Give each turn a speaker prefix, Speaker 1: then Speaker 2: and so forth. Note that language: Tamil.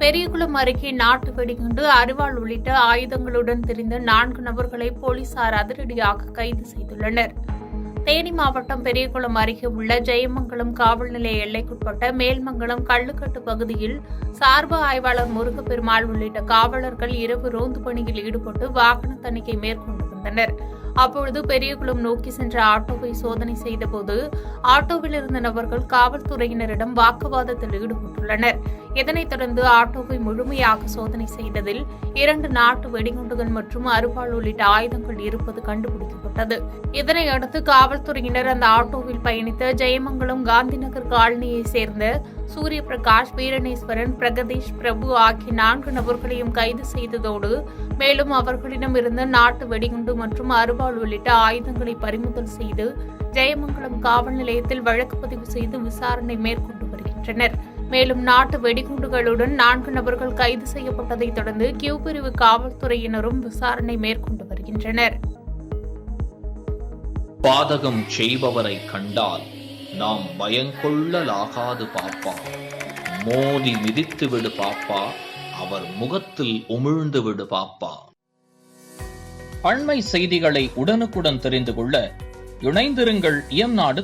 Speaker 1: பெரியகுளம் அருகே நாட்டு வெடிகுண்டு, அரிவாள் உள்ளிட்ட ஆயுதங்களுடன் திரிந்த 4 நபர்களை போலீசார் அதிரடியாக கைது செய்துள்ளனர். தேனி மாவட்டம் பெரியகுளம் அருகே உள்ள ஜெயமங்கலம் காவல் நிலைய எல்லைக்குட்பட்ட மேல்மங்கலம் கள்ளுக்கட்டு பகுதியில் சார்பு ஆய்வாளர் முருகப்பெருமாள் உள்ளிட்ட காவலர்கள் இரவு ரோந்து பணியில் ஈடுபட்டு வாகன தணிக்கை மேற்கொண்டு வந்தனர். அப்பொழுது பெரியகுளம் நோக்கி சென்ற ஆட்டோவை சோதனை செய்தபோது ஆட்டோவில் இருந்த நபர்கள் காவல்துறையினரிடம் வாக்குவாதத்தில் ஈடுபட்டுள்ளனர். இதனைத் தொடர்ந்து ஆட்டோவை முழுமையாக சோதனை செய்ததில் 2 நாட்டு வெடிகுண்டுகள் மற்றும் அரிவாள் உள்ளிட்ட ஆயுதங்கள் இருப்பது கண்டுபிடிக்கப்பட்டது. இதனையடுத்து காவல்துறையினர் அந்த ஆட்டோவில் பயணித்த ஜெயமங்கலம் காந்திநகர் காலனியைச் சேர்ந்த சூரியபிரகாஷ், வீரனேஸ்வரன், பிரகதீஷ், பிரபு ஆகிய 4 நபர்களையும் கைது செய்ததோடு மேலும் அவர்களிடம் இருந்த நாட்டு வெடிகுண்டு மற்றும் அரிவாள் உள்ளிட்ட ஆயுதங்களை பறிமுதல் செய்து ஜெயமங்கலம் காவல் நிலையத்தில் வழக்கு பதிவு செய்து விசாரணை மேற்கொண்டு வருகின்றனர். மேலும் நாட்டு வெடிகுண்டுகளுடன் 4 நபர்கள் கைது செய்யப்பட்டதைத் தொடர்ந்து கியூ பிரிவு காவல்துறையினரும் விசாரணை மேற்கொண்டு வருகின்றனர்.
Speaker 2: பாதகம் செய்பவரை கண்டால் நாம் பயங்கொள்ளலாகாது பாப்பா, மோதி மிதித்து விடு பாப்பா, அவர் முகத்தில் உமிழ்ந்து விடு பாப்பா. அண்மை செய்திகளை உடனுக்குடன் தெரிந்து கொள்ள இணைந்திருங்கள் இயம்நாடு.